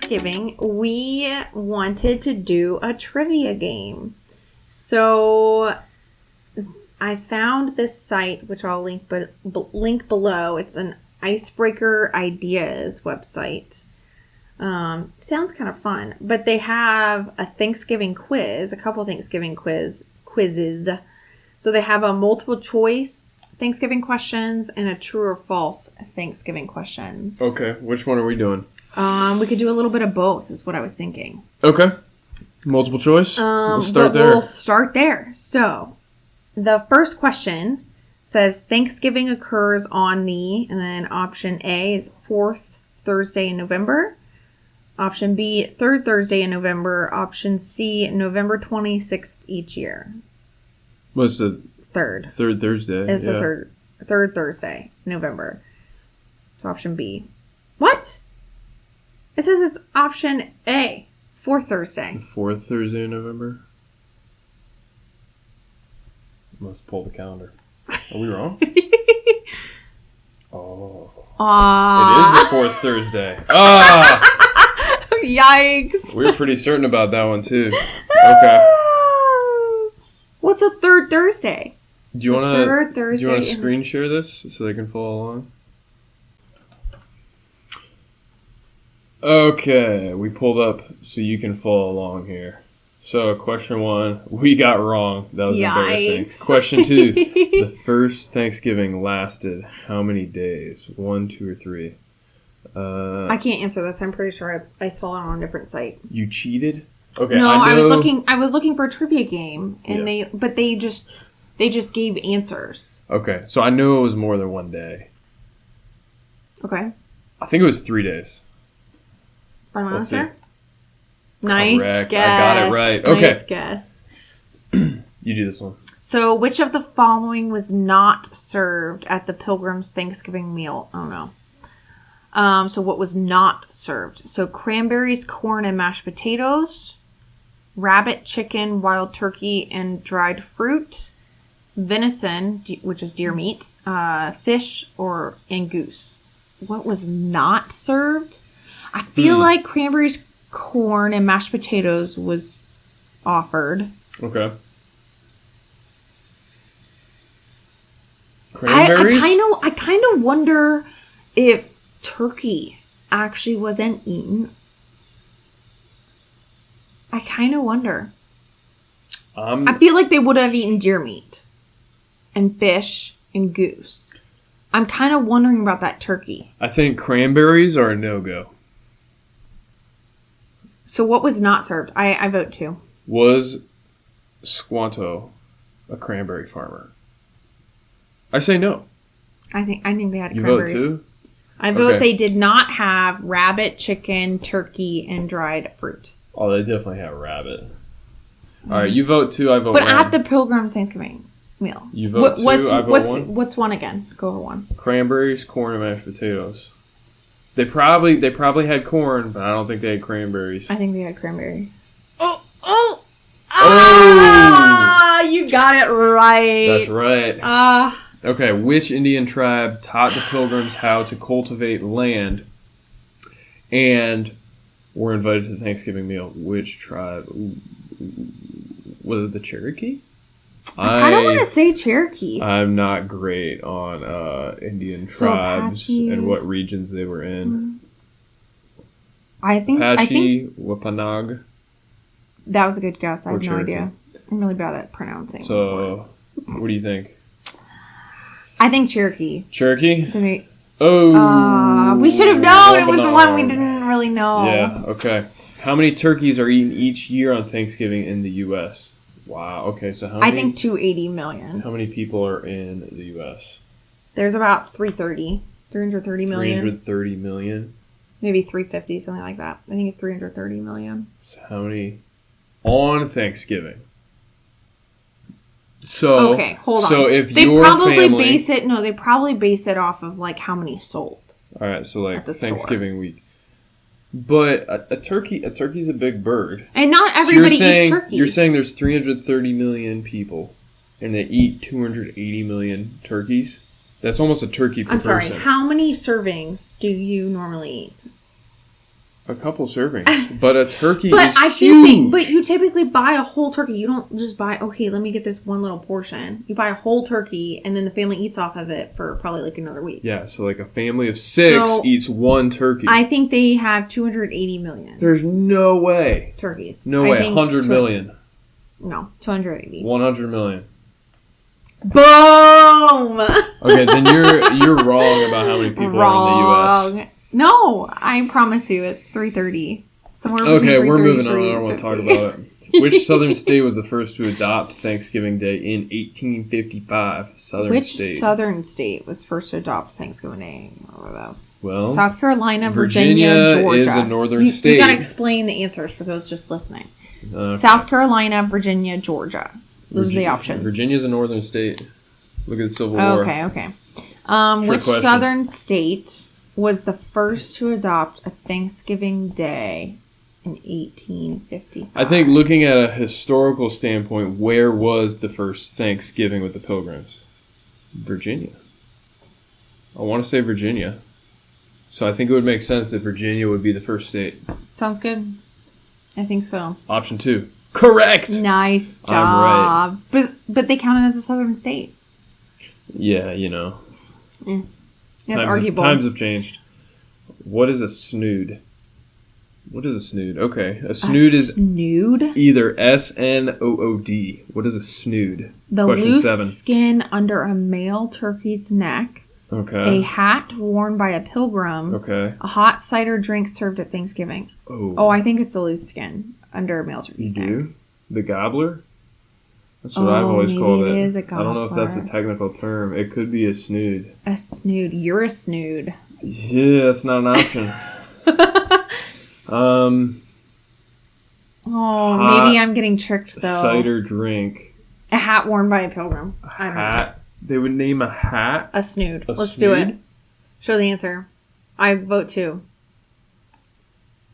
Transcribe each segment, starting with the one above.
Thanksgiving, we wanted to do a trivia game. So I found this site, which I'll link below. It's an Icebreaker Ideas website. Sounds kind of fun, but they have a Thanksgiving quiz, a couple Thanksgiving quizzes. So they have a multiple choice Thanksgiving questions and a true or false Thanksgiving questions. Okay, which one are we doing? We could do a little bit of both, is what I was thinking. Okay. Multiple choice? We'll start there. We'll start there. So, the first question says Thanksgiving occurs on the, and then option A is 4th Thursday in November. Option B, 3rd Thursday in November. Option C, November 26th each year. What's the... Third. Third Thursday. It's the third Thursday, November. It's option B. What? It says it's option A, 4th Thursday. The 4th Thursday in November? Must pull the calendar. Are we wrong? Oh. It is the 4th Thursday. Ah! Yikes. We were pretty certain about that one, too. Okay. What's a 3rd Thursday? Do you want to in... screen share this so they can follow along? Okay, we pulled up so you can follow along here. So, question 1, we got wrong. That was embarrassing. Question 2, the first Thanksgiving lasted how many days? 1, 2, or 3? I can't answer this. I'm pretty sure I saw it on a different site. You cheated? Okay. No, I was looking for a trivia game, and they just gave answers. Okay, so I knew it was more than 1 day. Okay. I think it was 3 days. Final Let's answer? See. Nice Correct. guess. I got it right. Okay. Nice guess. You do this one. So, which of the following was not served at the Pilgrim's Thanksgiving meal? Oh, no. So, what was not served? So, cranberries, corn, and mashed potatoes. Rabbit, chicken, wild turkey, and dried fruit. Venison, which is deer meat. Fish, and goose. What was not served? I feel like cranberries, corn, and mashed potatoes was offered. Okay. Cranberries? I kind of wonder if turkey actually wasn't eaten. I kind of wonder. I feel like they would have eaten deer meat and fish and goose. I'm kind of wondering about that turkey. I think cranberries are a no-go. So what was not served? I vote 2. Was Squanto a cranberry farmer? I say no. I think they had you cranberries. You vote 2? I vote they did not have rabbit, chicken, turkey, and dried fruit. Oh, they definitely have rabbit. All right, you vote 2, I vote 1. But at the Pilgrim's Thanksgiving meal. You vote 2, I vote 1? What's 1 again? Go over 1. Cranberries, corn, and mashed potatoes. They probably had corn, but I don't think they had cranberries. I think they had cranberries. Oh! You got it right. That's right. Okay, which Indian tribe taught the Pilgrims how to cultivate land and were invited to the Thanksgiving meal? Which tribe? Was it the Cherokee? I kind of want to say Cherokee. I'm not great on Indian tribes and what regions they were in. Apache, Wampanoag. That was a good guess. I have no Cherokee. idea. I'm really bad at pronouncing. So, what do you think? I think Cherokee. Cherokee? We should have known. It was the one we didn't really know. Yeah, okay. How many turkeys are eaten each year on Thanksgiving in the U.S.? Wow, okay, so how many? I think 280 million. How many people are in the U.S.? There's about 330 million. 330 million? Maybe 350, something like that. I think it's 330 million. So how many on Thanksgiving? So okay, hold on. So if they your probably family, they probably base it off of like how many sold. All right, so like Thanksgiving week. But a turkey's a big bird. And not everybody eats turkey. You're saying there's 330 million people and they eat 280 million turkeys? That's almost a turkey per person. I'm sorry, how many servings do you normally eat? a couple servings, but a turkey But is I huge. think but you typically buy a whole turkey. You don't just buy, okay, let me get this one little portion. You buy a whole turkey, and then the family eats off of it for probably like another week. Yeah, so like a family of 6 So, eats one turkey. I think they have 280 million There's no way. turkeys. No I way. think 100 million. No, 280. 100 million. Boom! Okay, then you're wrong about how many people are in the U.S. No, I promise you, it's 330. Somewhere between Okay, we're moving on. I 330 don't want to talk 350. about it. Which southern state was the first to adopt Thanksgiving Day in 1855? Southern Which state. southern state was first to adopt Thanksgiving Day? Well, South Carolina, Virginia, Georgia. is a northern state. You gotta explain the answers for those just listening. Okay. South Carolina, Virginia, Georgia. Those are the options. Virginia's a northern state. Look at the Civil War. Okay. Trick Which question. southern state was the first to adopt a Thanksgiving Day in 1855? I think looking at a historical standpoint, where was the first Thanksgiving with the Pilgrims? Virginia. I want to say Virginia. So I think it would make sense that Virginia would be the first state. Sounds good. I think so. Option 2. Correct! Nice job. I'm right. But they counted as a southern state. Yeah, you know. That's arguable. Times have changed. What is a snood? What is a snood? Okay. A snood is snood? either S-N-O-O-D. What is a snood? The Question loose 7. skin under a male turkey's neck. Okay. A hat worn by a pilgrim. Okay. A hot cider drink served at Thanksgiving. Oh, I think it's the loose skin under a male you turkey's neck. do? The gobbler? That's what I've always maybe called it it. is a I don't know if that's a gobbler. technical term. It could be a snood. A snood. You're a snood. Yeah, that's not an option. Maybe I'm getting tricked though. Cider drink. A hat worn by a pilgrim. I don't know. Hat. They would name a hat? A snood. A Let's do it. snood? Show the answer. I vote 2.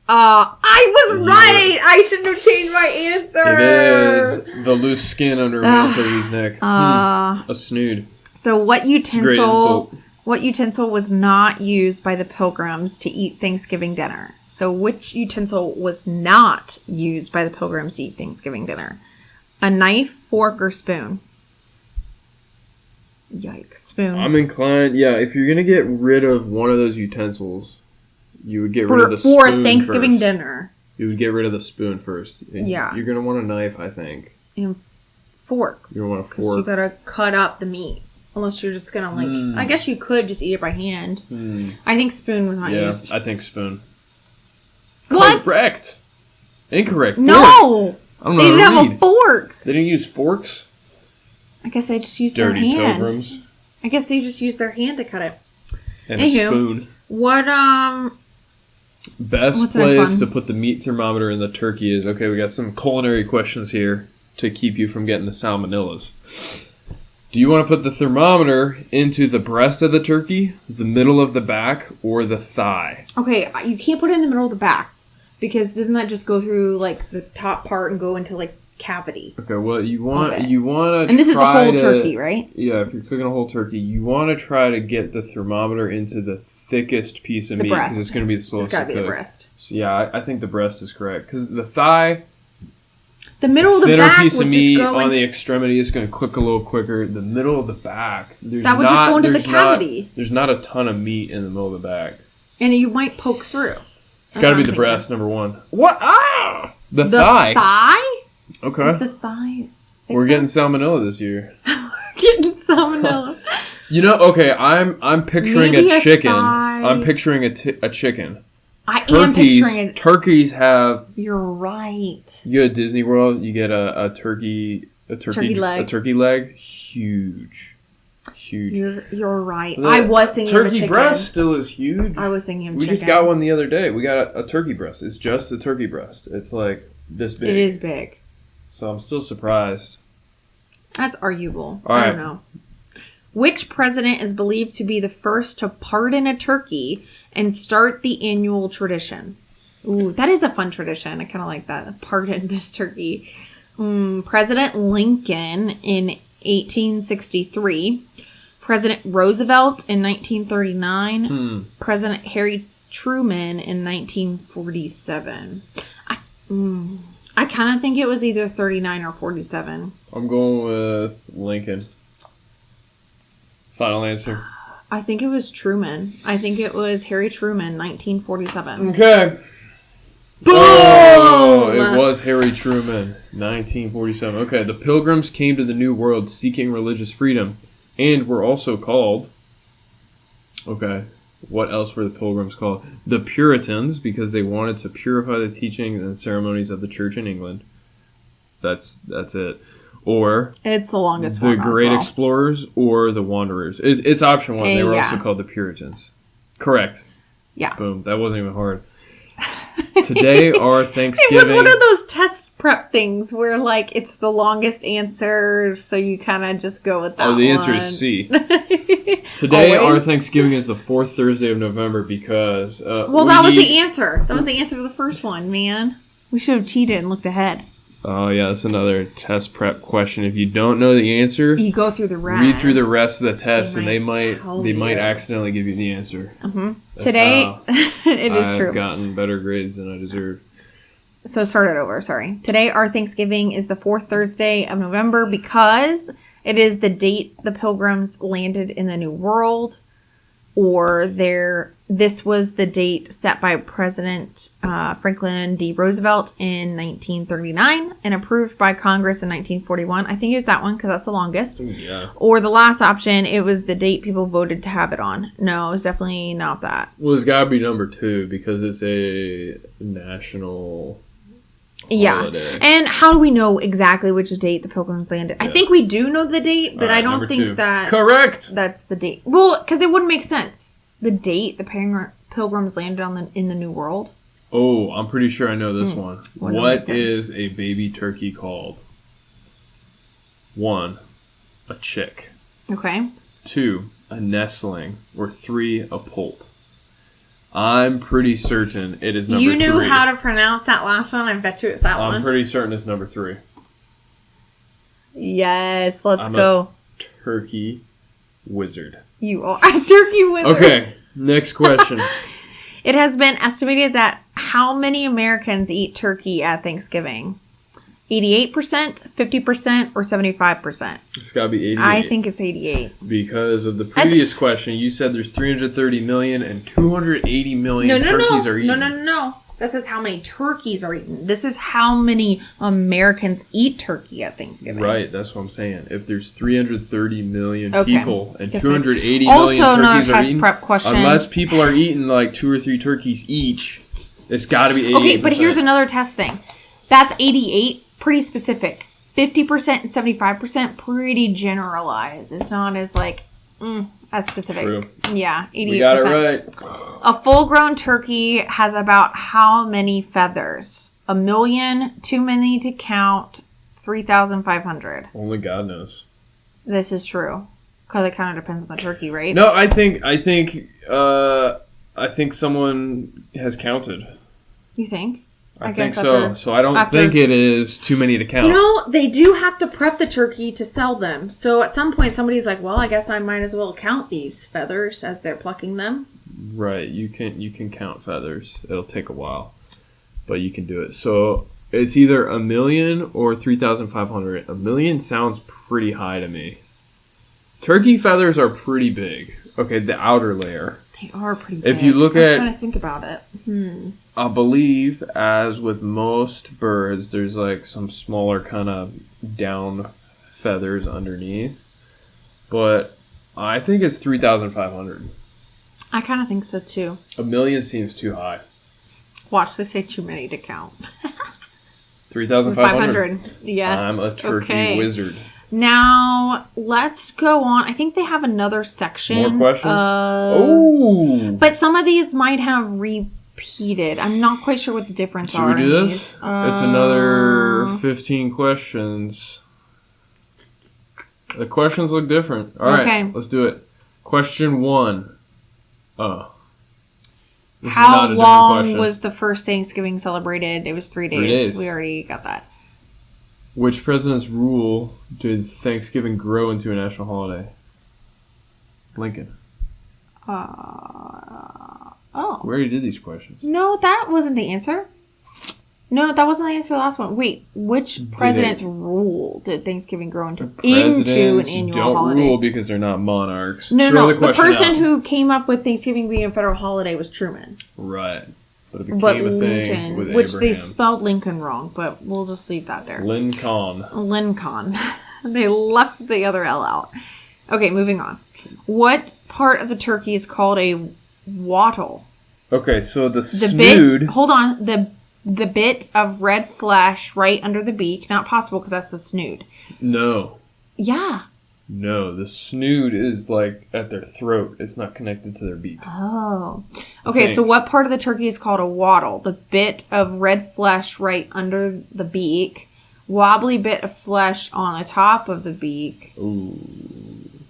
I was right! I shouldn't have changed my answer! It is the loose skin under a male turkey's neck. A snood. So what Great insult. utensil was not used by the pilgrims to eat Thanksgiving dinner? So which utensil was not used by the pilgrims to eat Thanksgiving dinner? A knife, fork, or spoon? Yikes. Spoon. I'm inclined, if you're going to get rid of one of those utensils, you would get rid of the spoon for Thanksgiving first. dinner. You would get rid of the spoon first. And Yeah. You're going to want a knife, I think. And fork. You're going to want a Because you fork. gotta cut up the meat. Unless you're just gonna I guess you could just eat it by hand. I think spoon was not used. I think spoon. What? Correct. Incorrect. Fork. No! I don't They know didn't how to have read. a fork. They didn't use forks? I guess they just used Dirty their hand. pilgrims. I guess they just used their hand to cut it. And Anywho. a spoon. What, Best What's the next place one? to put the meat thermometer in the turkey is, okay, we got some culinary questions here to keep you from getting the salmonellas. Do you want to put the thermometer into the breast of the turkey, the middle of the back, or the thigh? okay, you can't put it in the middle of the back. Because doesn't that just go through, like, the top part and go into, like, cavity? Okay, well, you want Okay. to And this is the whole turkey, right? Yeah, if you're cooking a whole turkey, you want to try to get the thermometer into the thickest piece of The meat breast. because it's going to be the It's slowest gotta to be cook. the breast. So yeah, I think the breast is correct because the thigh, The middle of the thinner back piece of would meat just go on into... the extremity is going to cook a little quicker. The middle of the back, That would just go into the cavity. There's not a ton of meat in the middle of the back. And you might poke through. It's got to be I'm the thinking. breast, number one. What? Ah! The The thigh. thigh? Okay. Is the thigh... We're getting salmonella this year. getting salmonella. You know, okay, I'm picturing Maybe a a chicken. thigh. I'm picturing a chicken. I am picturing it. Turkeys have. You're right. You go to Disney World, you get a turkey leg. a turkey leg, huge. You're right. The I was thinking of a turkey chicken. breast still is huge. I was thinking of We chicken. just got one the other day. We got a turkey breast. It's just a turkey breast. It's like this big. It is big. So I'm still surprised. That's arguable. All I right. don't know. Which president is believed to be the first to pardon a turkey and start the annual tradition? Ooh, that is a fun tradition. I kind of like that. Pardon this turkey. President Lincoln in 1863. President Roosevelt in 1939. President Harry Truman in 1947. I kind of think it was either 39 or 47. I'm going with Lincoln. Final answer. I think it was Truman. I think it was Harry Truman, 1947. Okay. Boom! Oh, it was Harry Truman, 1947. Okay, the Pilgrims came to the New World seeking religious freedom and were also called... Okay, what else were the Pilgrims called? The Puritans, because they wanted to purify the teachings and ceremonies of the Church in England. That's it. Or it's the longest the one. Great Explorers or the Wanderers. It's option one. They were yeah. also called the Puritans. Correct. Yeah. Boom. That wasn't even hard. Today, our Thanksgiving... It was one of those test prep things where, like, it's the longest answer, so you kind of just go with that one. Oh, the answer is C. Today, Always? our Thanksgiving is the fourth Thursday of November because... that was the answer. That was the answer to the first one, man. We should have cheated and looked ahead. Oh, yeah, that's another test prep question. If you don't know the answer... You go through the rest. Read through the rest of the test, and they might you. accidentally give you the answer. Mm-hmm. Today, it is true. I've gotten better grades than I deserve. So start it over, sorry. Today, our Thanksgiving is the fourth Thursday of November because it is the date the Pilgrims landed in the New World, or this was the date set by President Franklin D. Roosevelt in 1939 and approved by Congress in 1941. I think it was that one because that's the longest. Yeah. Or the last option, it was the date people voted to have it on. No, it's definitely not that. Well, it's got to be number 2 because it's a national holiday. And how do we know exactly which date the Pilgrims landed? Yeah. I think we do know the date, but I don't think that's... Correct! That's the date. Well, because it wouldn't make sense. The date the Pilgrims landed in the New World. Oh, I'm pretty sure I know this one. What is a baby turkey called? 1, a chick. Okay. 2, a nestling. Or 3, a poult. I'm pretty certain it is number 3. You knew how to pronounce that last one? I bet you it's that one. I'm pretty certain it's number 3. Yes, let's go. A turkey wizard. You are a turkey wizard. Okay, next question. It has been estimated that how many Americans eat turkey at Thanksgiving? 88%, 50%, or 75%? It's got to be 88. I think it's 88. Because of the previous question, you said there's 330 million and 280 million turkeys are eaten. No. This is how many turkeys are eaten. This is how many Americans eat turkey at Thanksgiving. Right, that's what I'm saying. If there's 330 million people and 280 also million turkeys are another test eaten, prep question. Unless people are eating like 2 or 3 turkeys each, it's got to be 88%. Okay, but here's another test thing. That's 88, pretty specific. 50% and 75%, pretty generalized. It's not as as specific. True. Yeah, 88%. We got it right. A full-grown turkey has about how many feathers? 1 million, too many to count, 3,500. Only God knows. This is true. Because it kind of depends on the turkey, right? No, I think someone has counted. You think? I think so. So I don't think it is too many to count. They do have to prep the turkey to sell them. So at some point somebody's like, well, I guess I might as well count these feathers as they're plucking them. Right. You can count feathers. It'll take a while. But you can do it. So it's either 1 million or 3,500. 1 million sounds pretty high to me. Turkey feathers are pretty big. Okay, the outer layer. They are pretty big. If you look at... I'm trying to think about it. I believe, as with most birds, there's like some smaller kind of down feathers underneath. But I think it's 3,500. I kind of think so too. 1 million seems too high. Watch, they say too many to count. 3,500. Yes. I'm a turkey wizard. Now, let's go on. I think they have another section. More questions? But some of these might have repeated. I'm not quite sure what the difference are. Should we do this? It's another 15 questions. The questions look different. All right, let's do it. Question 1. How long was the first Thanksgiving celebrated? It was 3 days. 3 days. We already got that. Which president's rule did Thanksgiving grow into a national holiday? Lincoln. Oh. We already did these questions. No, that wasn't the answer. No, that wasn't the answer to the last one. Wait, which president's rule did Thanksgiving grow into an annual don't holiday? rule because they're not monarchs. No. The person who came up with Thanksgiving being a federal holiday was Truman. Right. But it became a thing with which Abraham. they spelled Lincoln wrong, but we'll just leave that there. Lincoln. They left the other L out. Okay, moving on. What part of the turkey is called a wattle? Okay, so the snood... Hold on. The bit of red flesh right under the beak. Not possible because that's the snood. No. Yeah. No, the snood is like at their throat. It's not connected to their beak. Oh. Okay, so what part of the turkey is called a wattle? The bit of red flesh right under the beak. Wobbly bit of flesh on the top of the beak. Ooh.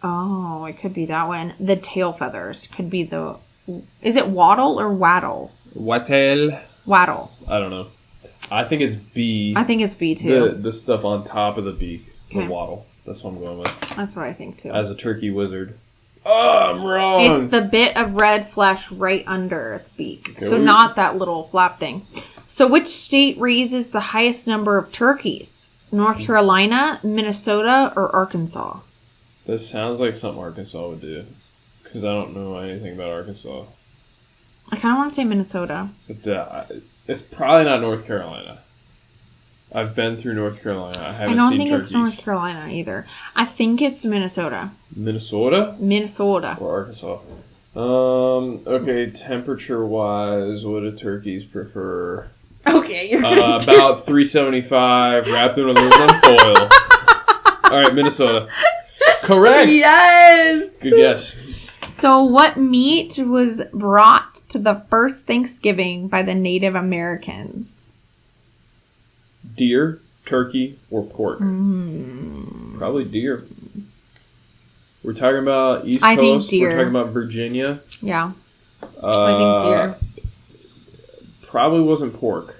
Oh, it could be that one. The tail feathers could be the... Is it wattle or waddle? Wattle. Waddle. I don't know. I think it's B. I think it's B too. The stuff on top of the beak. Okay. The wattle. That's what I'm going with. That's what I think too. As a turkey wizard. Oh, I'm wrong. It's the bit of red flesh right under the beak. Okay, so not that little flap thing. So which state raises the highest number of turkeys? North Carolina, Minnesota, or Arkansas? That sounds like something Arkansas would do. Because I don't know anything about Arkansas. I kind of want to say Minnesota. But, it's probably not North Carolina. I've been through North Carolina. I haven't seen turkeys. I don't think it's North Carolina either. I think it's Minnesota. Minnesota? Minnesota. Or Arkansas. Okay, temperature-wise, what do turkeys prefer? Okay, you're good. About 375, wrapped in aluminum foil. All right, Minnesota. Correct! Yes! Good guess. So what meat was brought to the first Thanksgiving by the Native Americans? Deer, turkey, or pork? Probably deer. We're talking about East Coast. I think deer. We're talking about Virginia. Yeah. I think deer. Probably wasn't pork.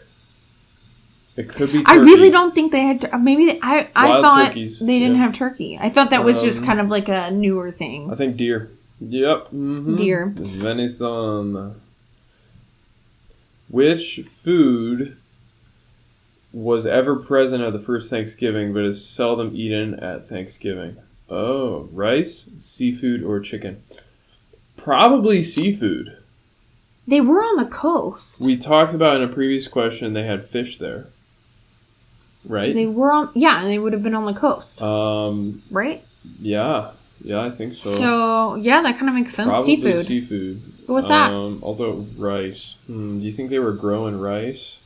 It could be turkey. I really don't think they had... I thought turkeys, they didn't have turkey. I thought that was just kind of like a newer thing. I think deer. Yep. Mm-hmm. Deer. Venison. Which food was ever present at the first Thanksgiving but is seldom eaten at Thanksgiving? Oh, rice, seafood, or chicken? Probably seafood. They were on the coast. We talked about in a previous question they had fish there. Right? They were on... Yeah, and they would have been on the coast. Right? Yeah. Yeah, I think so. So, yeah, that kind of makes sense. Probably seafood. Go with that. Although rice. Do you think they were growing rice?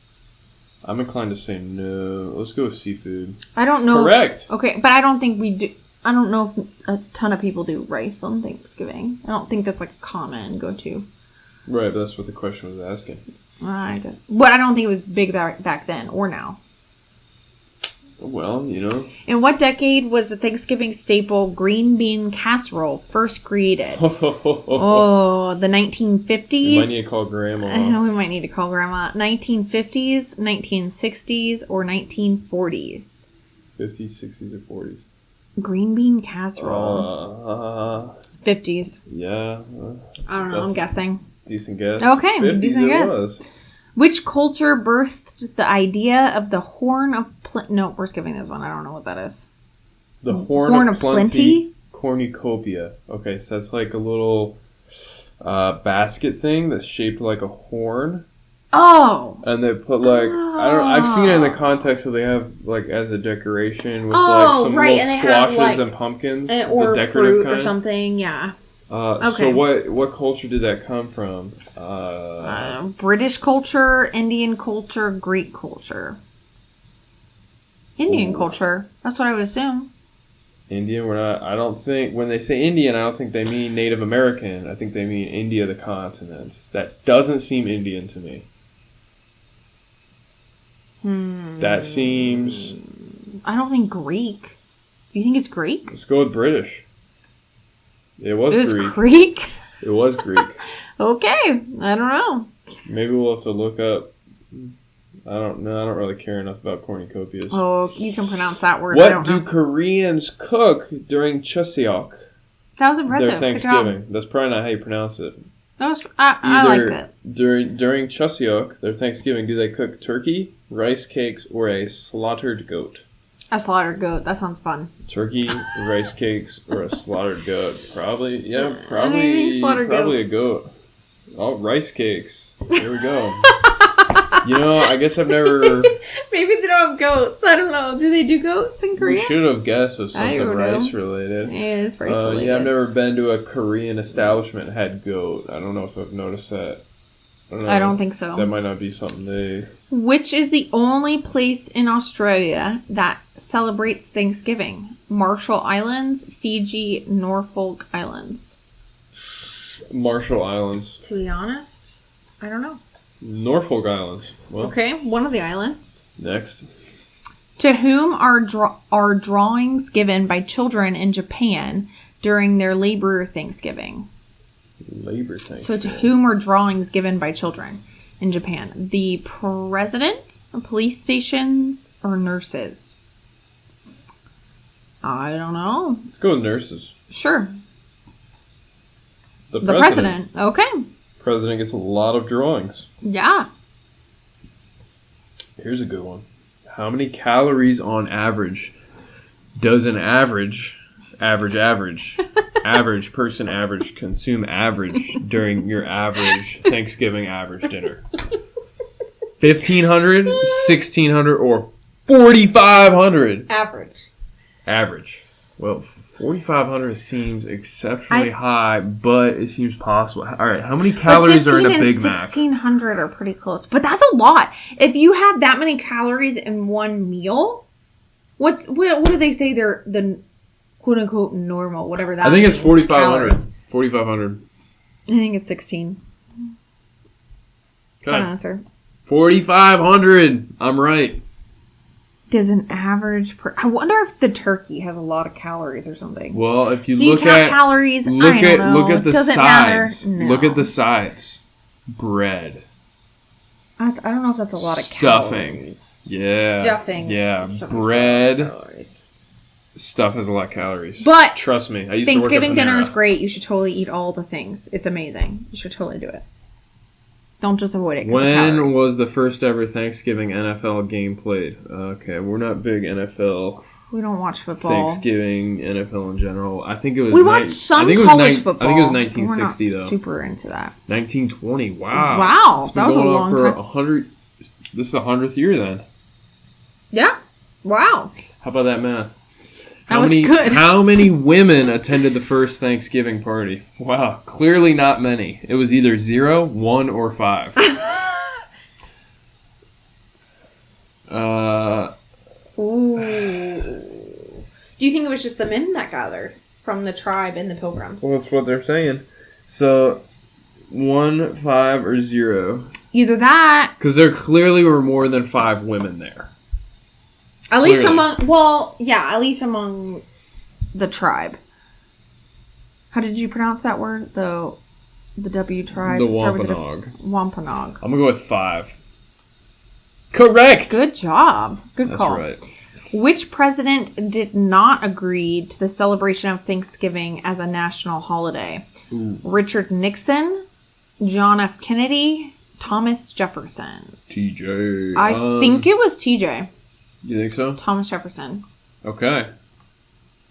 I'm inclined to say no. Let's go with seafood. I don't know. Correct. Okay, but I don't think we do... I don't know if a ton of people do rice on Thanksgiving. I don't think that's like a common go-to. Right, but that's what the question was asking. But I don't think it was big back then or now. Well, you know. In what decade was the Thanksgiving staple green bean casserole first created? The 1950s? You might need to call Grandma. I know we might need to call Grandma. 1950s, 1960s, or 1940s? 50s, 60s, or 40s? Green bean casserole. 50s. Yeah. I don't know. I'm guessing. Decent guess. Okay, 50s decent guess. Was. Which culture birthed the idea of the horn of plenty? No, we're skipping this one. I don't know what that is. The horn of plenty? Cornucopia. Okay, so that's like a little basket thing that's shaped like a horn. Oh. And they put like I've seen it in the context where they have like as a decoration with like some little squashes and pumpkins, or the decorative fruit kind. Or something. Yeah. Okay. So what culture did that come from? British culture, Indian culture, Greek culture. Indian culture. That's what I would assume. Indian? I don't think when they say Indian, I don't think they mean Native American. I think they mean India, the continent. That doesn't seem Indian to me. That seems... I don't think Greek. Do you think it's Greek? Let's go with British. It was Greek? It was Greek. Okay. I don't know. Maybe we'll have to look up... I don't know. I don't really care enough about cornucopias. Oh, you can pronounce that word. What do Koreans cook during Chuseok? That was impressive. Their Thanksgiving. That's probably not how you pronounce it. I like that. During Chuseok, their Thanksgiving, do they cook turkey, rice cakes, or a slaughtered goat? A slaughtered goat. That sounds fun. Turkey, rice cakes, or a slaughtered goat? Probably a goat. Oh, rice cakes. There we go. I guess I've never... Maybe they don't have goats. I don't know. Do they do goats in Korea? We should have guessed it was something rice-related. It is rice-related. Yeah, I've never been to a Korean establishment that had goat. I don't know if I've noticed that. I don't think so. That might not be something they... Which is the only place in Australia that celebrates Thanksgiving? Marshall Islands, Fiji, Norfolk Islands. Marshall Islands. To be honest, I don't know. Norfolk Islands. Well, okay, one of the islands. Next. To whom are drawings given by children in Japan during their Labor Thanksgiving? Labor Thanksgiving. So to whom are drawings given by children in Japan? The president, police stations, or nurses? I don't know. Let's go with nurses. Sure. The president. Okay. President gets a lot of drawings. Yeah. Here's a good one. How many calories on average does an average consume during your average Thanksgiving average dinner? 1,500, 1,600, or 4,500? Average. Well, 4,500 seems exceptionally high, but it seems possible. All right, how many calories are in a Big Mac? 1,600 are pretty close, but that's a lot. If you have that many calories in one meal, what do they say? They're the quote unquote normal, whatever that. I think it's 4,500. 4,500. I think it's 16. Okay. Fun answer. 4,500. I'm right. Does an average I wonder if the turkey has a lot of calories or something. Well, if you Do look you count at calories, look I don't know. Look at the Doesn't sides. Matter. No. Look at the sides. Bread. I don't know if that's a lot of stuffing. Calories. Yeah. Stuffing. Yeah. Bread. Stuff has a lot of calories. But trust me, I used Thanksgiving to work at Panera. dinner is great. You should totally eat all the things. It's amazing. You should totally do it. Don't just avoid it. When was the first ever Thanksgiving NFL game played? Okay, we're not big NFL. We don't watch football. Thanksgiving, NFL in general. I think it was. We watch some college football. I think it was 1960 we're not though. Super into that. 1920. Wow. Wow, that was a long time. 100. This is the 100th year then. Yeah. Wow. How about that math? Good. How many women attended the first Thanksgiving party? Wow, clearly not many. It was either 0, 1, or 5. Ooh. Do you think it was just the men that gathered from the tribe and the pilgrims? Well, that's what they're saying. So, 1, 5, or 0. Either that. Because there clearly were more than 5 women there. At least at least among the tribe. How did you pronounce that word? The W tribe? The Wampanoag. Wampanoag. I'm going to go with 5. Correct! Good job. Good call. That's right. Which president did not agree to the celebration of Thanksgiving as a national holiday? Ooh. Richard Nixon, John F. Kennedy, Thomas Jefferson. TJ. I think it was TJ. You think so? Thomas Jefferson. Okay.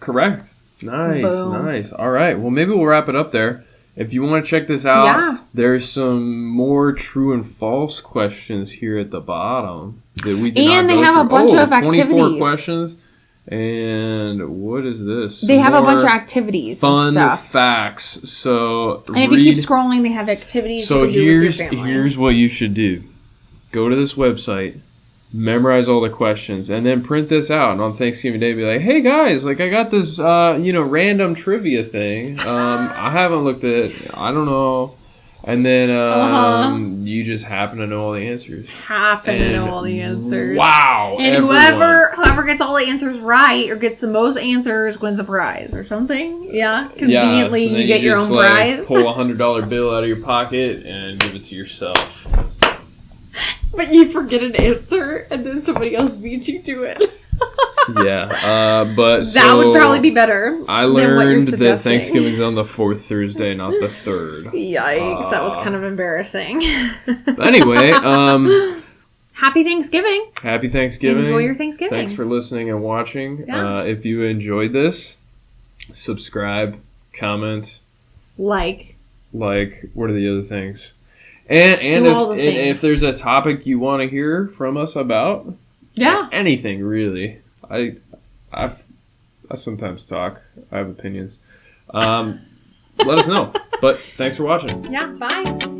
Correct. Nice, Boom. Nice. All right. Well, maybe we'll wrap it up there. If you want to check this out, there's some more true and false questions here at the bottom that we did and not they go have through. a bunch of 24 activities. questions. And what is this? They have a bunch of activities fun and stuff. Facts. So and if you keep scrolling, they have activities. So you can do with your family. here's what you should do. Go to this website. Memorize all the questions and then print this out, and on Thanksgiving Day be like, hey guys, like I got this random trivia thing, I haven't looked at it, I don't know, and then you just happen to know all the answers. Wow. And whoever gets all the answers right or gets the most answers wins a prize or something. Yeah, conveniently so you get your own prize. Pull a $100 bill out of your pocket and give it to yourself. But you forget an answer, and then somebody else beats you to it. Yeah, but That would probably be better. I than what you're learned that suggesting. Thanksgiving's on the 4th Thursday, not the 3rd. Yikes, that was kind of embarrassing. But anyway, Happy Thanksgiving. happy Thanksgiving. Enjoy your Thanksgiving. Thanks for listening and watching. Yeah. If you enjoyed this, subscribe, comment, Like, what are the other things? And Do all the and things. if there's a topic you want to hear from us about, yeah. anything really. I sometimes talk. I have opinions. Let us know. But thanks for watching. Yeah, bye.